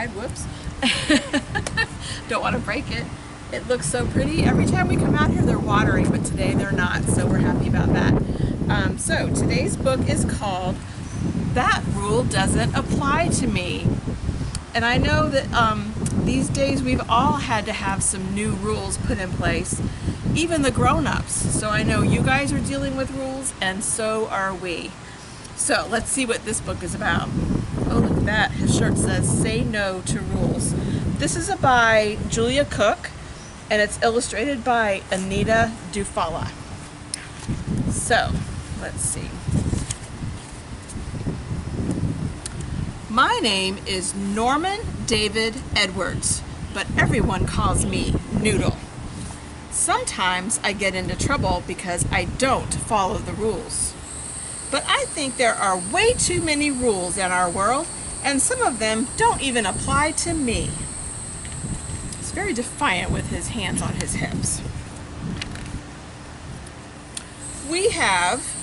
outside. Whoops. Don't want to break it. It looks so pretty. Every time we come out here, they're watering, but today they're not, so we're happy about that. So today's book is called That Rule Doesn't Apply to Me. And I know that these days we've all had to have some new rules put in place, even the grown-ups. So I know you guys are dealing with rules, and so are we. So let's see what this book is about. Oh, look at that. His shirt says, Say No to Rules. This is by Julia Cook, and it's illustrated by Anita Dufala. So, let's see. My name is Norman David Edwards, but everyone calls me Noodle. Sometimes I get into trouble because I don't follow the rules. But I think there are way too many rules in our world, and some of them don't even apply to me. He's very defiant with his hands on his hips. We have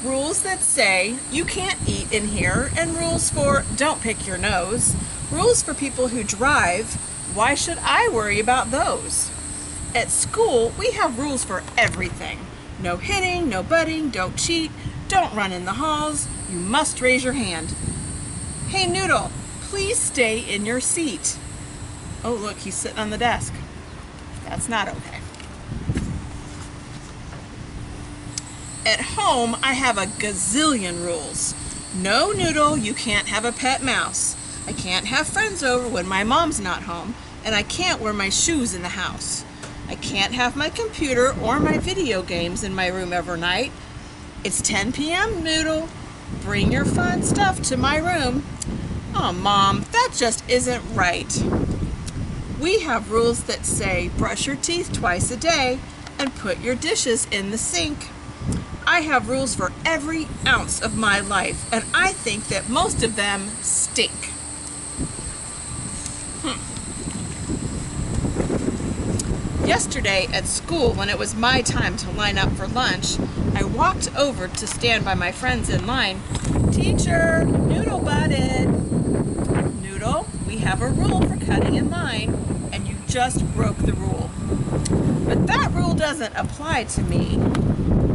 rules that say you can't eat in here, and rules for don't pick your nose. Rules for people who drive. Why should I worry about those? At school, we have rules for everything. No hitting, no butting, don't cheat, don't run in the halls, you must raise your hand. Hey Noodle, please stay in your seat. Oh look, he's sitting on the desk. That's not okay. At home, I have a gazillion rules. No, Noodle, you can't have a pet mouse. I can't have friends over when my mom's not home, and I can't wear my shoes in the house. I can't have my computer or my video games in my room overnight. It's 10 p.m., Noodle. Bring your fun stuff to my room. Oh, Mom, that just isn't right. We have rules that say brush your teeth twice a day and put your dishes in the sink. I have rules for every ounce of my life, and I think that most of them stink. Yesterday at school, when it was my time to line up for lunch, I walked over to stand by my friends in line. Teacher, Noodle butted. Noodle, we have a rule for cutting in line, and you just broke the rule. But that rule doesn't apply to me.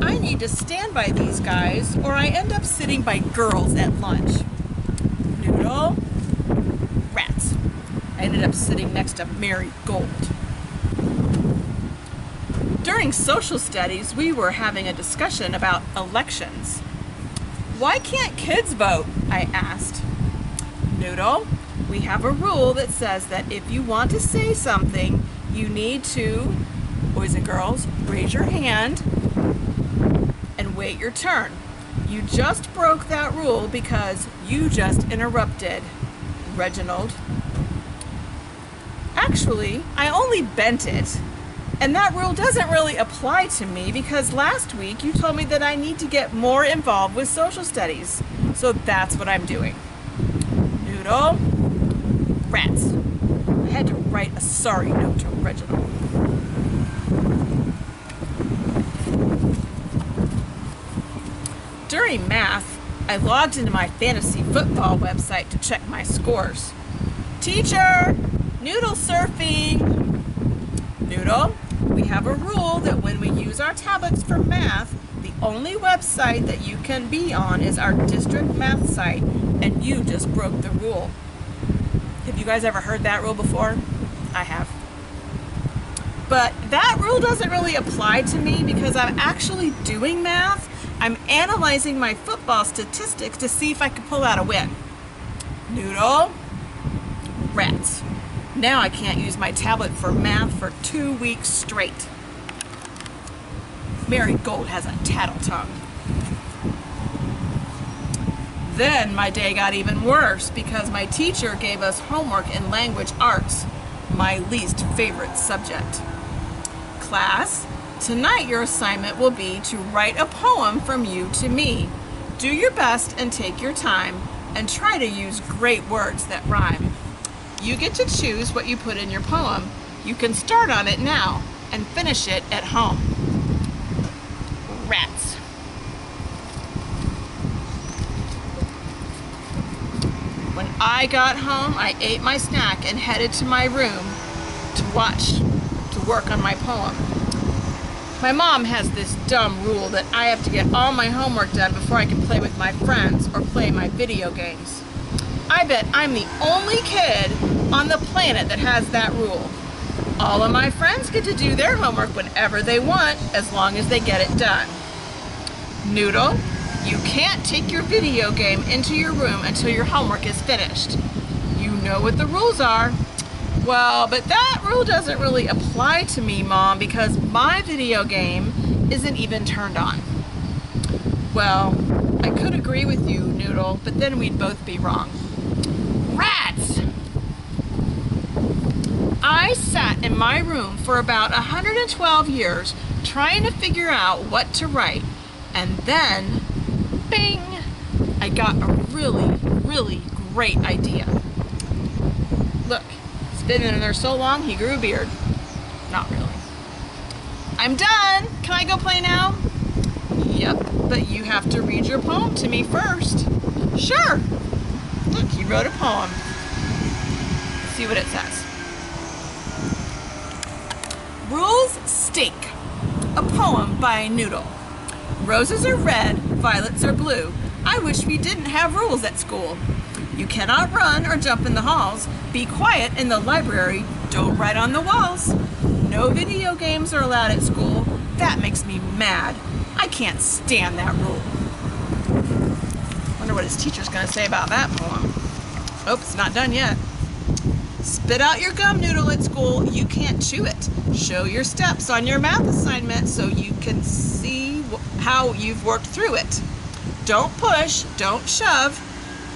I need to stand by these guys, or I end up sitting by girls at lunch. Noodle, rats. I ended up sitting next to Mary Gold. During social studies, we were having a discussion about elections. Why can't kids vote? I asked. Noodle, we have a rule that says that if you want to say something, you need to, boys and girls, raise your hand and wait your turn. You just broke that rule because you just interrupted, Reginald. Actually, I only bent it. And that rule doesn't really apply to me because last week you told me that I need to get more involved with social studies. So that's what I'm doing. Noodle, rats. I had to write a sorry note to Reginald. During math, I logged into my fantasy football website to check my scores. Teacher, noodle surfing. Noodle, we have a rule that when we use our tablets for math, the only website that you can be on is our district math site, and you just broke the rule. Have you guys ever heard that rule before? I have. But that rule doesn't really apply to me because I'm actually doing math. I'm analyzing my football statistics to see if I can pull out a win. Noodle, rats. Now I can't use my tablet for math for 2 weeks straight. Mary Gold has a tattle tongue. Then my day got even worse because my teacher gave us homework in language arts, my least favorite subject. Class, tonight your assignment will be to write a poem from you to me. Do your best and take your time and try to use great words that rhyme. You get to choose what you put in your poem. You can start on it now and finish it at home. Rats. When I got home, I ate my snack and headed to my room to work on my poem. My mom has this dumb rule that I have to get all my homework done before I can play with my friends or play my video games. I bet I'm the only kid on the planet that has that rule. All of my friends get to do their homework whenever they want, as long as they get it done. Noodle, you can't take your video game into your room until your homework is finished. You know what the rules are. Well, but that rule doesn't really apply to me, Mom, because my video game isn't even turned on. Well, I could agree with you, Noodle, but then we'd both be wrong. Rats! I sat in my room for about 112 years trying to figure out what to write, and then, bing, I got a really, really great idea. Look. Been in there so long, he grew a beard. Not really. I'm done. Can I go play now? Yep, but you have to read your poem to me first. Sure. Look, he wrote a poem. Let's see what it says. Rules Stink. A poem by Noodle. Roses are red, violets are blue. I wish we didn't have rules at school. You cannot run or jump in the halls. Be quiet in the library. Don't write on the walls. No video games are allowed at school. That makes me mad. I can't stand that rule. Wonder what his teacher's gonna say about that poem. Oh, it's not done yet. Spit out your gum, Noodle, at school. You can't chew it. Show your steps on your math assignment so you can see how you've worked through it. Don't push, don't shove.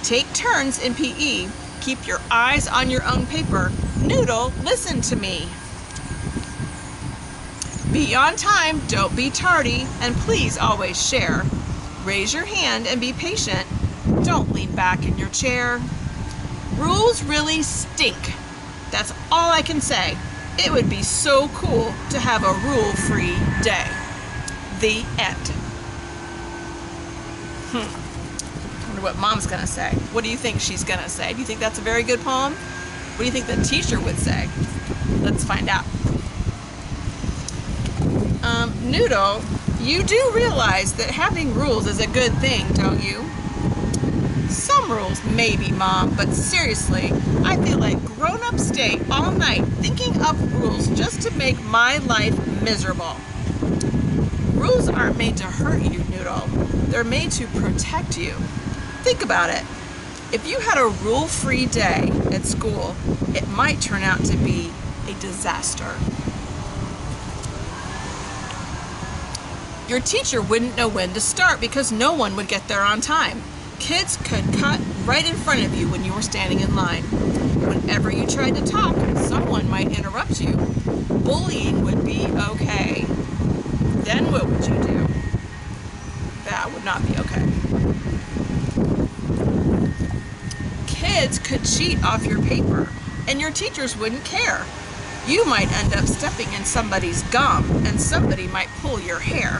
Take turns in PE. Keep your eyes on your own paper. Noodle, listen to me. Be on time, don't be tardy, and please always share. Raise your hand and be patient. Don't lean back in your chair. Rules really stink. That's all I can say. It would be so cool to have a rule-free day. The end. What Mom's gonna say. What do you think she's gonna say? Do you think that's a very good poem? What do you think the teacher would say? Let's find out. Noodle, you do realize that having rules is a good thing, don't you? Some rules, maybe, Mom, but seriously, I feel like grown-ups stay all night thinking up rules just to make my life miserable. Rules aren't made to hurt you, Noodle. They're made to protect you. Think about it. If you had a rule-free day at school, it might turn out to be a disaster. Your teacher wouldn't know when to start because no one would get there on time. Kids could cut right in front of you when you were standing in line. Whenever you tried to talk, someone might interrupt you. Bullying would be okay. Then what would you do? That would not be okay. Kids could cheat off your paper, and your teachers wouldn't care. You might end up stepping in somebody's gum, and somebody might pull your hair.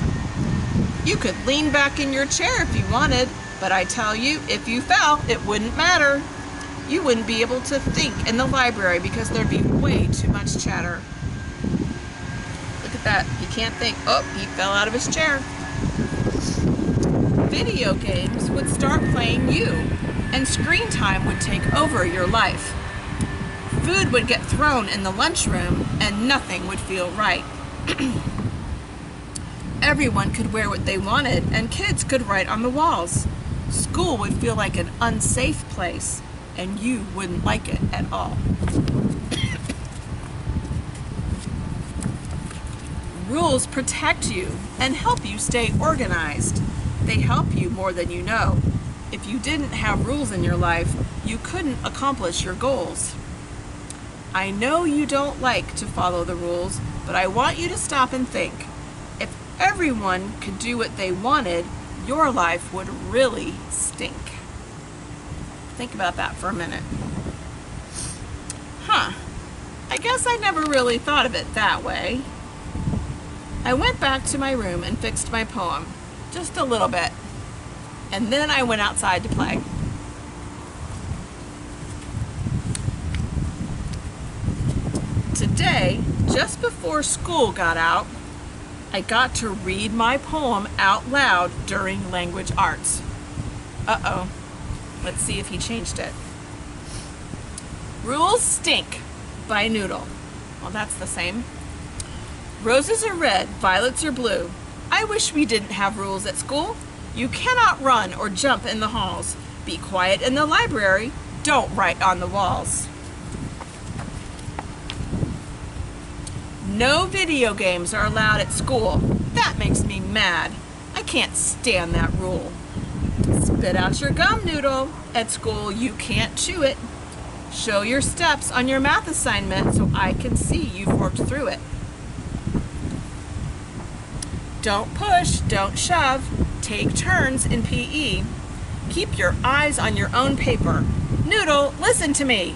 You could lean back in your chair if you wanted, but I tell you, if you fell, it wouldn't matter. You wouldn't be able to think in the library because there'd be way too much chatter. Look at that. He can't think. Oh, he fell out of his chair. Video games would start playing you, and screen time would take over your life. Food would get thrown in the lunchroom, and nothing would feel right. Everyone could wear what they wanted, and kids could write on the walls. School would feel like an unsafe place, and you wouldn't like it at all. Rules protect you and help you stay organized. They help you more than you know. If you didn't have rules in your life, you couldn't accomplish your goals. I know you don't like to follow the rules, but I want you to stop and think. If everyone could do what they wanted, your life would really stink. Think about that for a minute. I guess I never really thought of it that way. I went back to my room and fixed my poem, just a little bit, and then I went outside to play. today, just before school got out, I got to read my poem out loud during language arts. Uh-oh. Let's see if he changed it. Rules Stink by Noodle. Well, that's the same. Roses are red, violets are blue. I wish we didn't have rules at school. You cannot run or jump in the halls. Be quiet in the library. Don't write on the walls. No video games are allowed at school. That makes me mad. I can't stand that rule. Spit out your gum, Noodle. At school, you can't chew it. Show your steps on your math assignment so I can see you've worked through it. Don't push, don't shove. Take turns in PE. Keep your eyes on your own paper. Noodle, listen to me.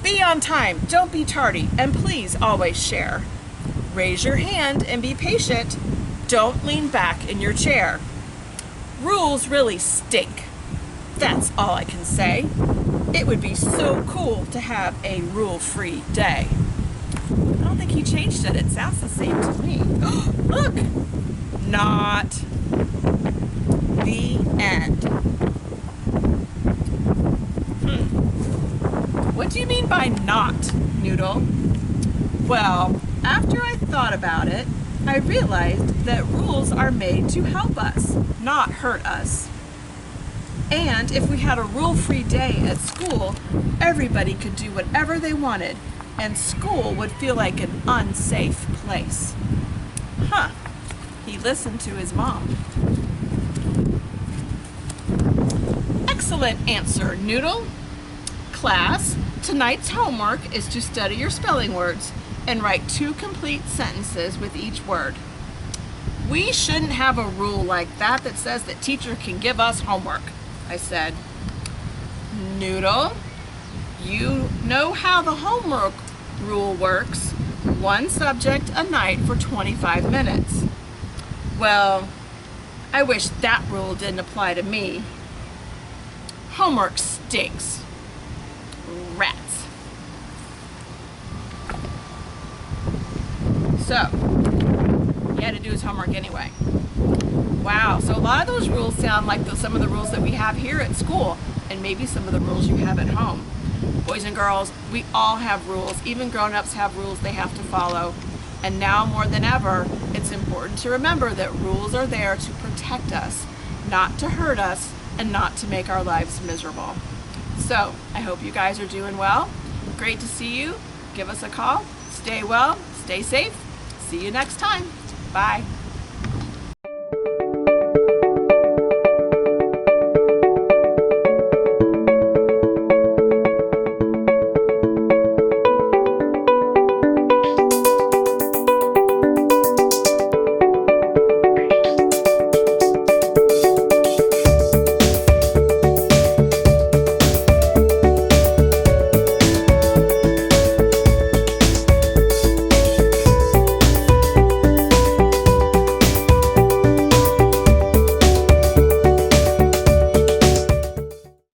Be on time, don't be tardy, and please always share. Raise your hand and be patient. Don't lean back in your chair. Rules really stink. That's all I can say. It would be so cool to have a rule-free day. I don't think he changed it. It sounds the same to me. Look! Not. The end. What do you mean by not, Noodle? Well, after I thought about it, I realized that rules are made to help us, not hurt us. And if we had a rule-free day at school, everybody could do whatever they wanted, and school would feel like an unsafe place. Huh. He listened to his mom. Excellent answer, Noodle. Class, tonight's homework is to study your spelling words and write 2 complete sentences with each word. We shouldn't have a rule like that that says that teacher can give us homework, I said. Noodle, you know how the homework rule works. 1 subject a night for 25 minutes. Well, I wish that rule didn't apply to me. Homework stinks. Rats. So, he had to do his homework anyway. Wow, so a lot of those rules sound like some of the rules that we have here at school, and maybe some of the rules you have at home. Boys and girls, we all have rules. Even grown-ups have rules they have to follow. And now more than ever, it's important to remember that rules are there to protect us, not to hurt us, and not to make our lives miserable. So, I hope you guys are doing well. Great to see you. Give us a call. Stay well, stay safe. See you next time. Bye.